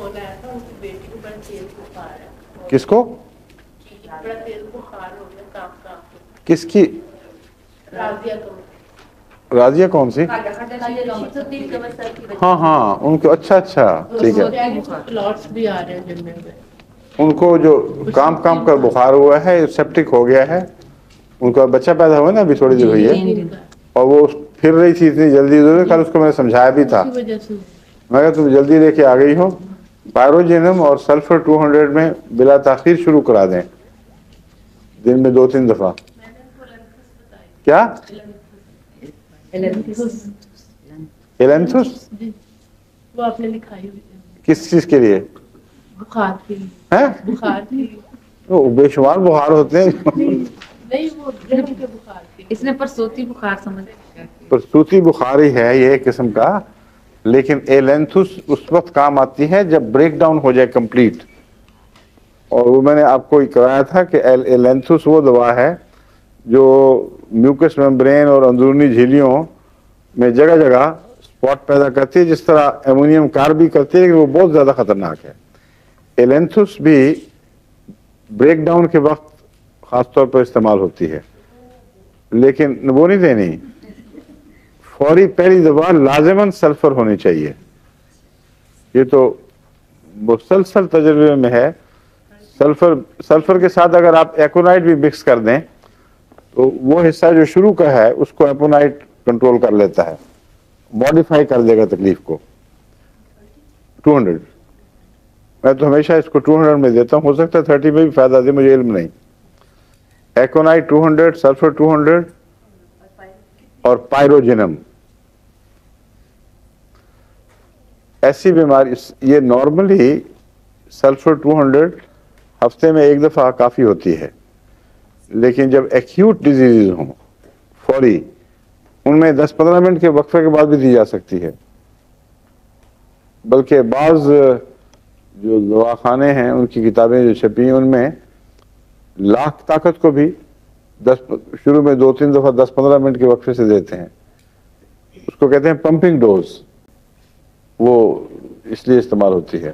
Phone آیا تھا ان کی بیٹی کو بڑا تیز بخار ہے. کس کو؟ بڑا تیز بخار ہو گیا کام کام. کس کی؟ راضیہ کو. راضیہ کون سی؟ ہاں ہاں ان کو. اچھا اچھا ٹھیک ہے. کلاٹس بھی آ رہے ہیں جن میں. ان کو جو کام کام کر بخار ہوا ہے سیپٹک ہو گیا ہے. ان کا بچہ پیدا ہوا نا ابھی تھوڑی دیر ہوئی ہے اور وہ پھر رہی تھی اتنی جلدی. کل اس کو میں نے سمجھایا بھی تھا. میں کہا تم جلدی لے کے آ گئی ہو. پائروجینم اور سلفر 200 میں بلا تاخیر شروع کرا دیں دن میں 2-3 دفعہ. کیا؟ ایلینتھس وہ آپ نے لکھائی ہوئی ہے. کس چیز کے لیے؟ بخار کی. بخار کی. بے شمار بخار ہوتے ہیں. نہیں وہ گرم کے بخار کی. اس نے پرسوتی بخار سمجھ. پرسوتی بخار ہی ہے یہ ایک قسم کا. لیکن ایلینتھس اس وقت کام آتی ہے جب بریک ڈاؤن ہو جائے کمپلیٹ. اور وہ میں نے آپ کو کرایا تھا کہ ایلینتھس وہ دوا ہے جو میوکس ممبرین اور اندرونی جھلیوں میں جگہ جگہ اسپاٹ پیدا کرتی ہے جس طرح ایمونیم کاربی کرتی ہے لیکن وہ بہت زیادہ خطرناک ہے. ایلینتھس بھی بریک ڈاؤن کے وقت خاص طور پر استعمال ہوتی ہے لیکن وہ نہیں دینی. فوری پہلی دوا لازماً سلفر ہونی چاہیے. یہ تو مسلسل تجربے میں ہے. سلفر کے ساتھ اگر آپ ایکونائٹ بھی مکس کر دیں تو وہ حصہ جو شروع کا ہے اس کو ایکونائٹ کنٹرول کر لیتا ہے. ماڈیفائی کر دے گا تکلیف کو. 200 میں تو ہمیشہ اس کو 200 میں دیتا ہوں. ہو سکتا ہے 30 میں بھی فائدہ دے مجھے علم نہیں. ایکونائٹ 200 سلفر 200 اور پائروجینم. ایسی بیماری یہ نارملی سلفر 200 ہفتے میں ایک دفعہ کافی ہوتی ہے لیکن جب ایکیوٹ ڈیزیز ہوں فوری ان میں 10-15 منٹ کے وقفے کے بعد بھی دی جا سکتی ہے. بلکہ بعض جو دواخانے ہیں ان کی کتابیں جو چھپی ہیں ان میں لاکھ طاقت کو بھی شروع میں 2-3 دفعہ 10-15 منٹ کے وقفے سے دیتے ہیں. اس کو کہتے ہیں پمپنگ ڈوز. وہ اس لیے استعمال ہوتی ہے.